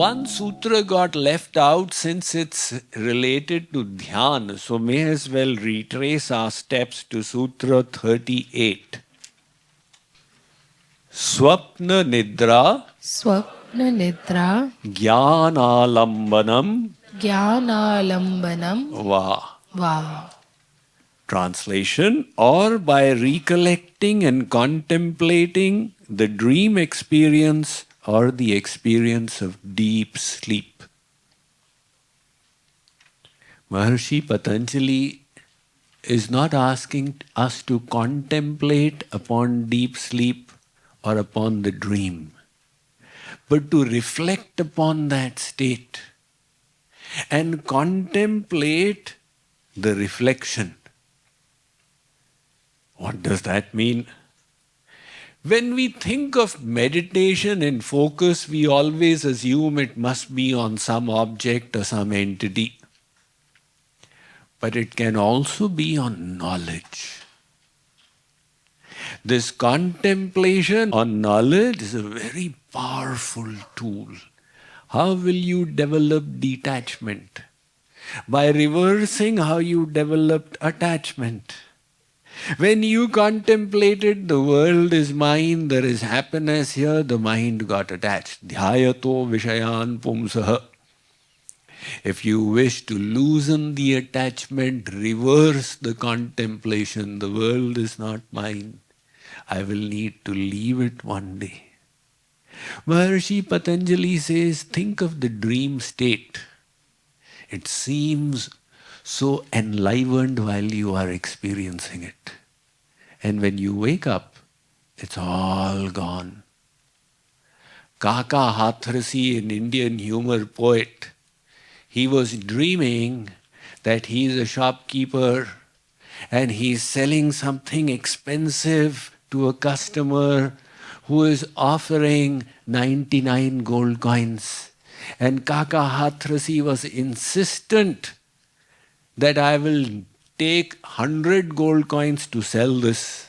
one sutra got left out since it's related to dhyan, so may as well retrace our steps to Sutra 38. Swapna Nidra Swapna Nidra Jnanalambanam Jnanalambanam Va. Translation: or by recollecting and contemplating the dream experience or the experience of deep sleep. Maharishi Patanjali is not asking us to contemplate upon deep sleep or upon the dream, but to reflect upon that state and contemplate the reflection. What does that mean? When we think of meditation and focus, we always assume it must be on some object or some entity. But it can also be on knowledge. This contemplation on knowledge is a very powerful tool. How will you develop detachment? By reversing how you developed attachment. When you contemplated the world is mine, there is happiness here, the mind got attached. Dhyayato vishayan pumsaha. If you wish to loosen the attachment, reverse the contemplation. The world is not mine. I will need to leave it one day. Maharishi Patanjali says, think of the dream state. It seems so enlivened while you are experiencing it. And when you wake up, it's all gone. Kaka Hathrasi, an Indian humor poet, he was dreaming that he is a shopkeeper and he is selling something expensive to a customer who is offering 99 gold coins. And Kaka Hathrasi was insistent that I will take 100 gold coins to sell this.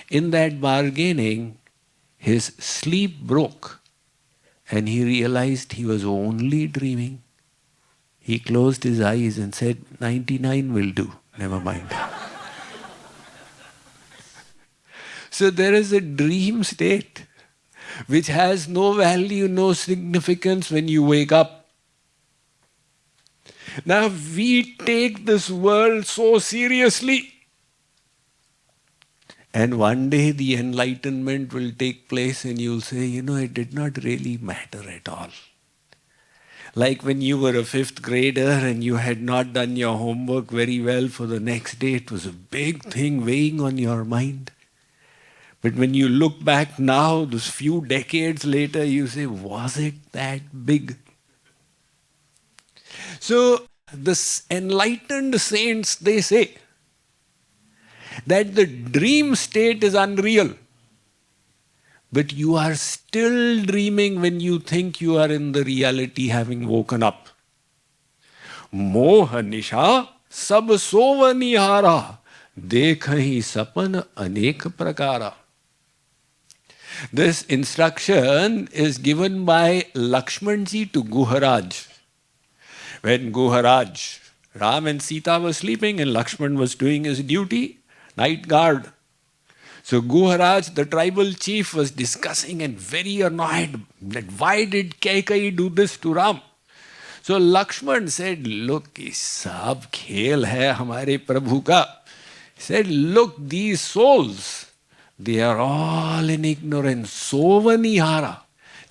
In that bargaining, his sleep broke and he realized he was only dreaming. He closed his eyes and said, 99 will do, never mind. So there is a dream state which has no value, no significance when you wake up. Now we take this world so seriously. And one day the enlightenment will take place and you'll say, it did not really matter at all. Like when you were a 5th grader and you had not done your homework very well for the next day, it was a big thing weighing on your mind. But when you look back now, those few decades later, you say, was it that big? So the enlightened saints, they say that the dream state is unreal. But you are still dreaming when you think you are in the reality having woken up. Moha nisha sab sova nihara dekhahi sapan anek prakara. This instruction is given by Lakshmanji to Guharaj. When Guharaj, Ram and Sita were sleeping and Lakshman was doing his duty, night guard. So Guharaj, the tribal chief, was discussing and very annoyed that why did Kaikeyi do this to Ram? So Lakshman said, look, ye sab khel hai hamare Prabhu ka. He said, look, these souls, they are all in ignorance. Sovanihara.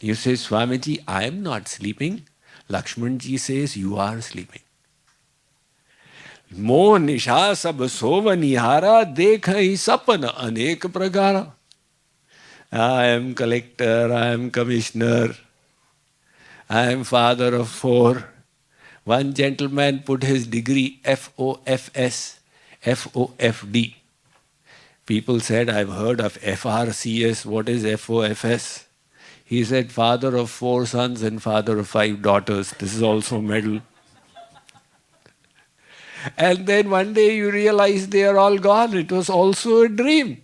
You say, Swamiji, I am not sleeping. Lakshmanji says, you are sleeping. Moh nisha sab sova nihara dekhahi sapana anek prakara. I am collector, I am commissioner, I am father of 4. One gentleman put his degree FOFS, FOFD. People said, I've heard of FRCS, what is FOFS? He said, father of 4 sons and father of 5 daughters. This is also medal. And then one day you realize they are all gone. It was also a dream.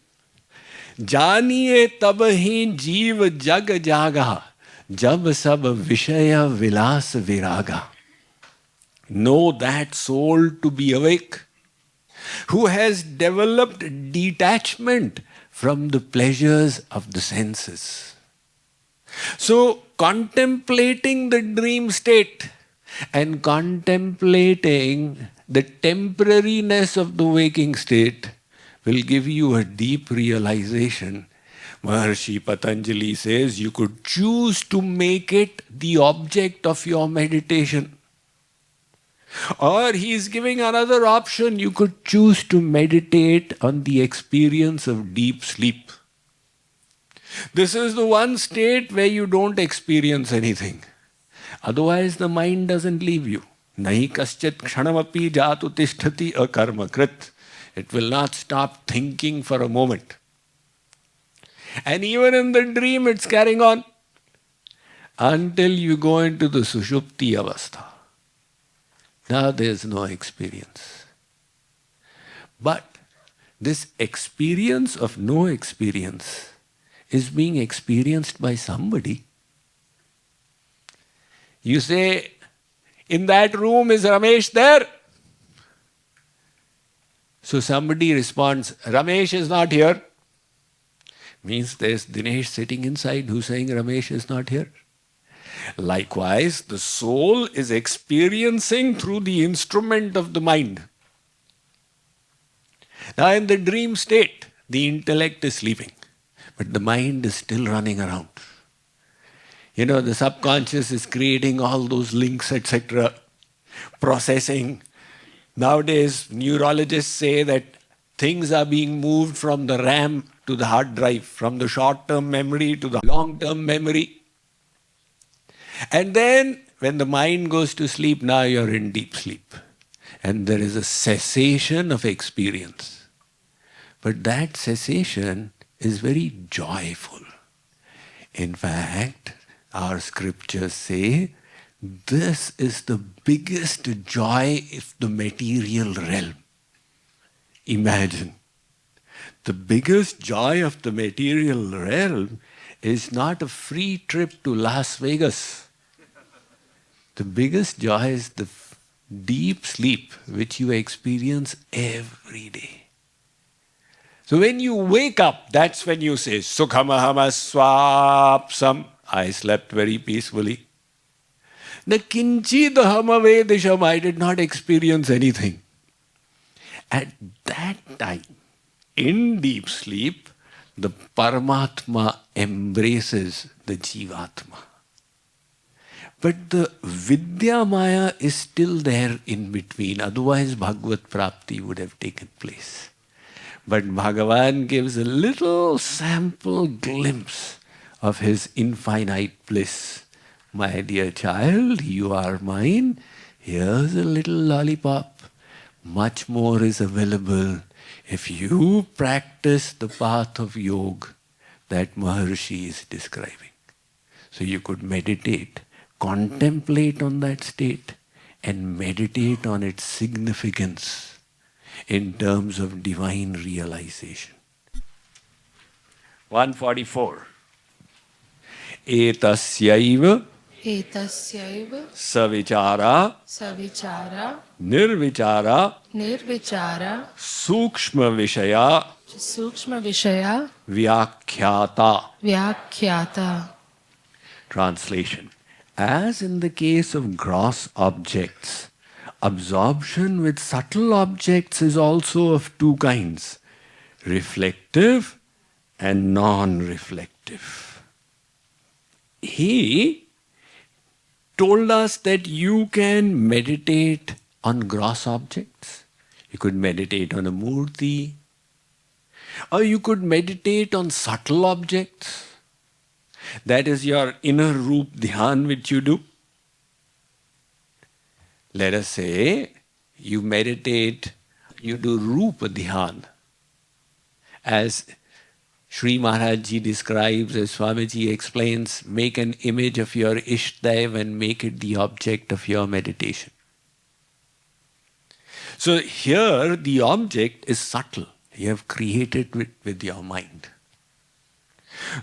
Janiye tabahin jeev jag jaga. Jab sab vishaya vilas viraga. Know that soul to be awake, who has developed detachment from the pleasures of the senses. So, contemplating the dream state and contemplating the temporariness of the waking state will give you a deep realization. Maharshi Patanjali says you could choose to make it the object of your meditation. Or he is giving another option. You could choose to meditate on the experience of deep sleep. This is the one state where you don't experience anything. Otherwise, the mind doesn't leave you. Nahi kaschit kshanamapi jatu tisthati akarma krit. It will not stop thinking for a moment. And even in the dream, it's carrying on until you go into the sushupti avastha. Now there's no experience. But this experience of no experience is being experienced by somebody. You say, in that room is Ramesh there? So somebody responds, Ramesh is not here. Means there's Dinesh sitting inside who's saying Ramesh is not here. Likewise, the soul is experiencing through the instrument of the mind. Now in the dream state, the intellect is sleeping, but the mind is still running around. You know, the subconscious is creating all those links, etc., processing. Nowadays, neurologists say that things are being moved from the RAM to the hard drive, from the short-term memory to the long-term memory. And then, when the mind goes to sleep, now you're in deep sleep. And there is a cessation of experience. But that cessation is very joyful. In fact, our scriptures say, this is the biggest joy of the material realm. Imagine, the biggest joy of the material realm is not a free trip to Las Vegas. The biggest joy is the deep sleep which you experience every day. So when you wake up, that's when you say, Sukhamahama swapsam. I slept very peacefully. Na kinchidahama vedisham. I did not experience anything. At that time, in deep sleep, the Paramatma embraces the Jivatma. But the Vidya Maya is still there in between, otherwise Bhagavad Prapti would have taken place. But Bhagavan gives a little sample glimpse of his infinite bliss. My dear child, you are mine. Here's a little lollipop. Much more is available if you practice the path of yoga that Maharshi is describing. So you could meditate, contemplate on that state, and meditate on its significance in terms of divine realization. 144. Etasyaiva Etasyaiva savichara savichara nirvichara nirvichara sukshma vishaya sukshma vishaya vyakhyata. vyakhyata. Translation. As in the case of gross objects, absorption with subtle objects is also of two kinds, reflective and non-reflective. He told us that you can meditate on gross objects. You could meditate on a murti, or you could meditate on subtle objects. That is your inner roop dhyan which you do. Let us say you meditate, you do rupa dhyan. As Sri Maharaj Ji describes, as Swamiji explains, make an image of your Ishtadev and make it the object of your meditation. So here the object is subtle. You have created it with your mind.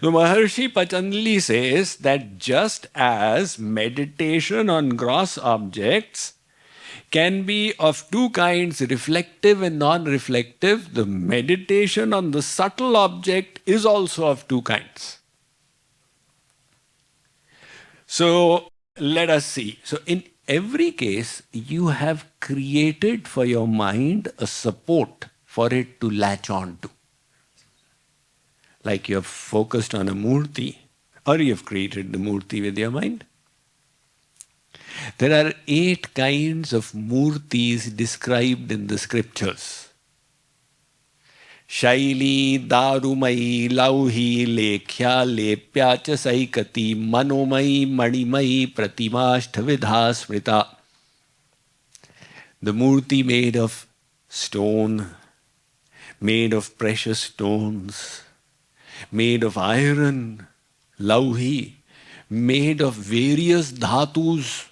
So Maharshi Patanjali says that just as meditation on gross objects can be of two kinds, reflective and non-reflective, the meditation on the subtle object is also of two kinds. So let us see. So in every case, you have created for your mind a support for it to latch on to. Like you have focused on a murti, or you have created the murti with your mind. There are 8 kinds of murtis described in the scriptures. Shaili, Darumai, Lauhi, Lekhya, Lepya, cha Saikati, Manomai, Manimai, Pratimashtavidha, Smrita. The murti made of stone, made of precious stones, made of iron, Lauhi, made of various dhatus.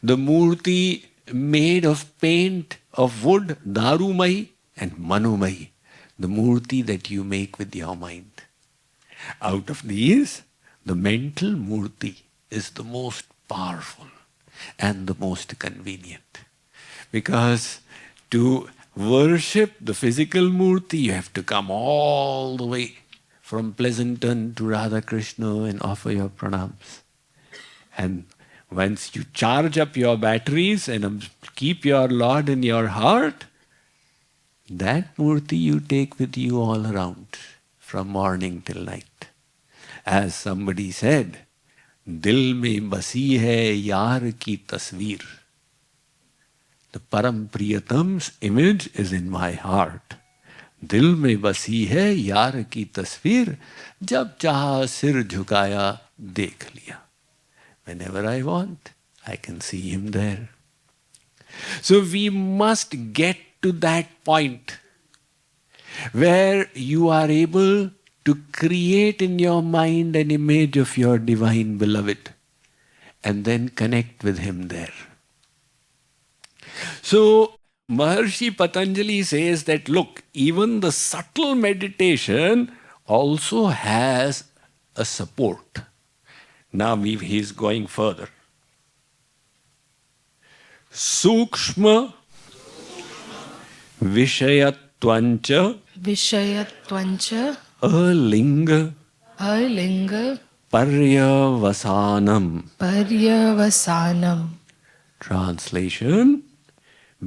The murti made of paint, of wood, Darumai, and Manomai, the murti that you make with your mind. Out of these, the mental murti is the most powerful and the most convenient. Because to worship the physical murti, you have to come all the way from Pleasanton to Radha Krishna and offer your pranams. And once you charge up your batteries and keep your Lord in your heart, that murti you take with you all around, from morning till night. As somebody said, Dil mein basi hai yaar ki tasveer. The Param Priyatam's image is in my heart. Dil mein basi hai yaar ki tasveer, jab chaha sir jhukaya dekh liya. Whenever I want, I can see him there. So we must get to that point where you are able to create in your mind an image of your divine beloved and then connect with him there. So Maharshi Patanjali says that, look, even the subtle meditation also has a support. Now he is going further. Sukshma Vishayatvancha Vishayatvancha Alinga Alinga Paryavasanam. Paryavasanam. Translation: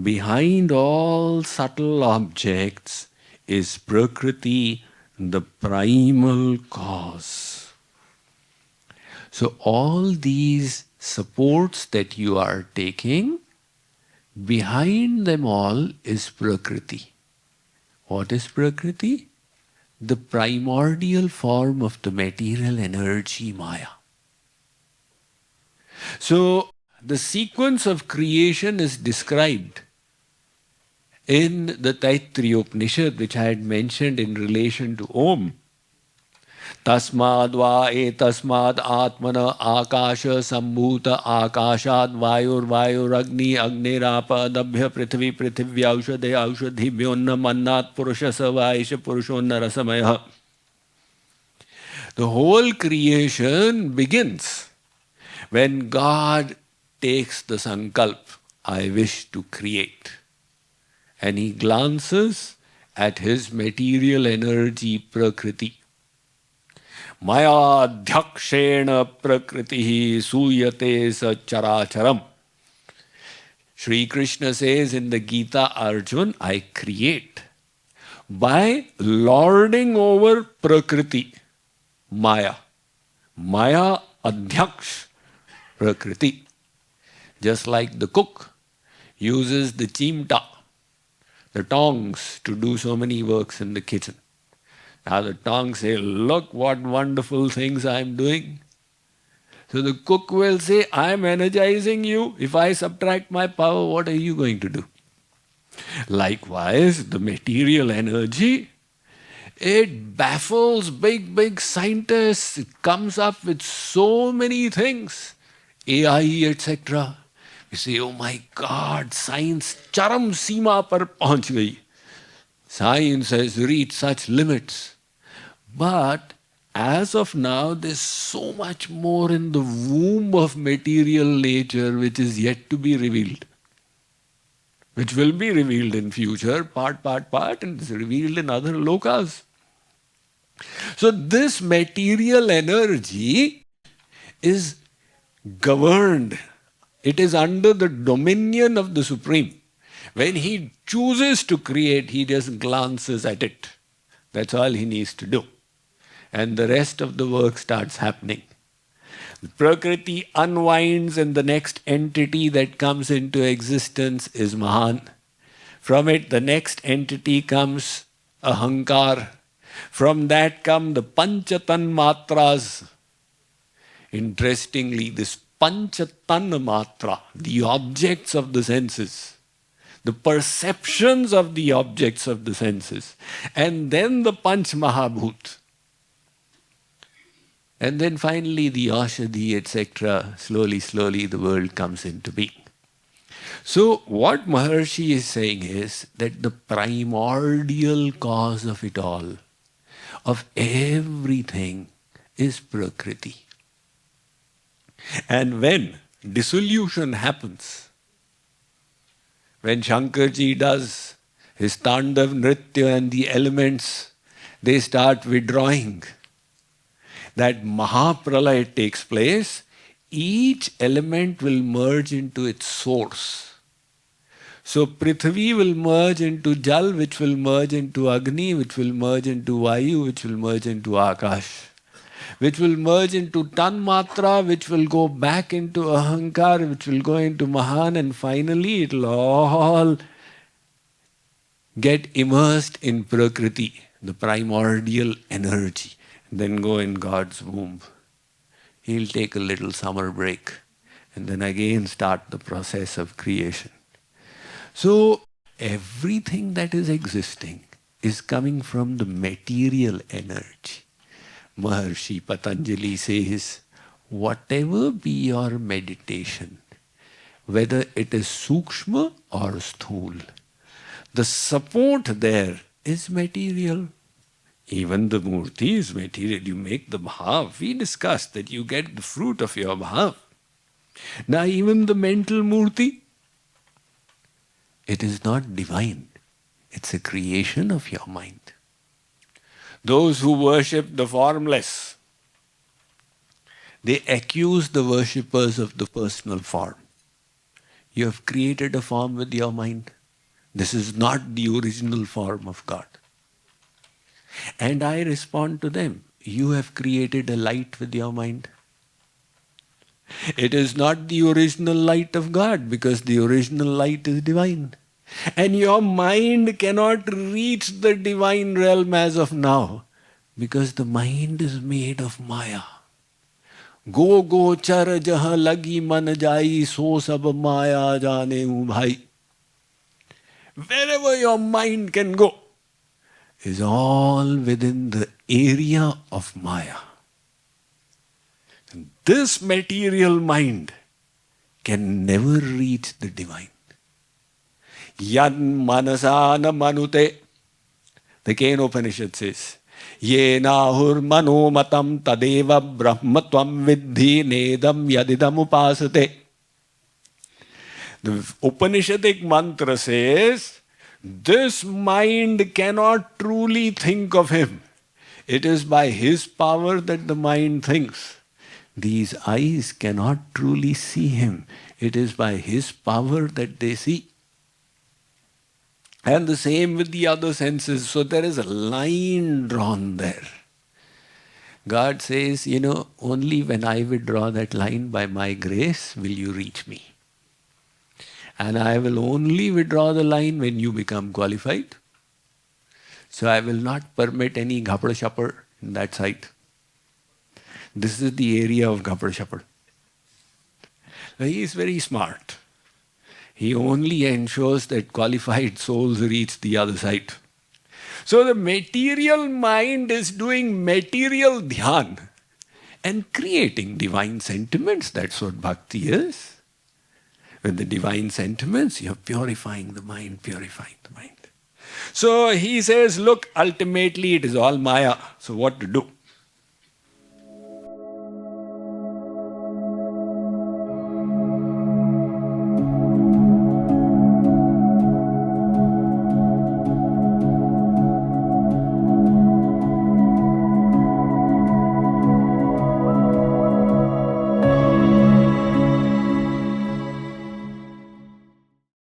behind all subtle objects is Prakriti, the primal cause. So all these supports that you are taking, behind them all is Prakriti. What is Prakriti? The primordial form of the material energy Maya. So the sequence of creation is described in the Taittiriya Upanishad, which I had mentioned in relation to Om. Tasmad va etasmad atmana akasha sambhuta akashad vayur vayur agni agnirapa adabhya prithvi prithivya aushadhe aushadhibhyonna mannat purushasa vaisha purushonna rasamaya. The whole creation begins when God takes the sankalp, I wish to create. And he glances at his material energy Prakriti. Maya dhakshena prakritihi suyate sa characharam. Sri Krishna says in the Gita, Arjun, I create by lording over Prakriti, Maya. Maya adhyaksh Prakriti. Just like the cook uses the chimta, the tongs, to do so many works in the kitchen. Now the tongs say, look what wonderful things I am doing. So the cook will say, I am energizing you. If I subtract my power, what are you going to do? Likewise, the material energy, it baffles big scientists. It comes up with so many things, AI, etc. We say, oh my God, science charam seema par pahunch gayi. Science has reached such limits. But as of now, there's so much more in the womb of material nature which is yet to be revealed, which will be revealed in future, part, and is revealed in other lokas. So this material energy is governed. It is under the dominion of the Supreme. When he chooses to create, he just glances at it. That's all he needs to do. And the rest of the work starts happening. Prakriti unwinds, and the next entity that comes into existence is Mahan. From it, the next entity comes Ahankar. From that come the Panchatan Matras. Interestingly, this Panchatan Matra, the objects of the senses, the perceptions of the objects of the senses, and then the Panch Mahabhut. And then finally the Aushadhi, etc. Slowly, the world comes into being. So what Maharshi is saying is that the primordial cause of it all, of everything, is Prakriti. And when dissolution happens, when Shankarji does his Tandav Nritya and the elements, they start withdrawing, that Mahapralaya takes place, each element will merge into its source. So Prithvi will merge into Jal, which will merge into Agni, which will merge into Vayu, which will merge into Akash, which will merge into Tanmatra, which will go back into Ahankar, which will go into Mahan, and finally it will all get immersed in Prakriti, the primordial energy, and then go in God's womb. He'll take a little summer break and then again start the process of creation. So everything that is existing is coming from the material energy. Maharshi Patanjali says, whatever be your meditation, whether it is sukshma or sthul, the support there is material. Even the murti is material. You make the bhav. We discussed that you get the fruit of your bhav. Now even the mental murti, it is not divine. It's a creation of your mind. Those who worship the formless, they accuse the worshippers of the personal form. You have created a form with your mind. This is not the original form of God. And I respond to them, you have created a light with your mind. It is not the original light of God, because the original light is divine. And your mind cannot reach the divine realm as of now, because the mind is made of Maya. Go go char jahan lagi man jai, so sab Maya jane hu bhai. Wherever your mind can go is all within the area of Maya. And this material mind can never reach the divine. Yan manasana manute. The Kenopanishad says, Ye nahur mano matam tadeva brahmatvam vidhi nedam yadidam upasate. The Upanishadic mantra says, this mind cannot truly think of him. It is by his power that the mind thinks. These eyes cannot truly see him. It is by his power that they see. And the same with the other senses. So there is a line drawn there. God says, only when I withdraw that line by my grace will you reach me. And I will only withdraw the line when you become qualified. So I will not permit any ghapad shapad in that site. This is the area of ghapad shapad. He is very smart. He only ensures that qualified souls reach the other side. So the material mind is doing material dhyan and creating divine sentiments. That's what bhakti is. With the divine sentiments, you're purifying the mind, purifying the mind. So he says, look, ultimately it is all Maya. So what to do?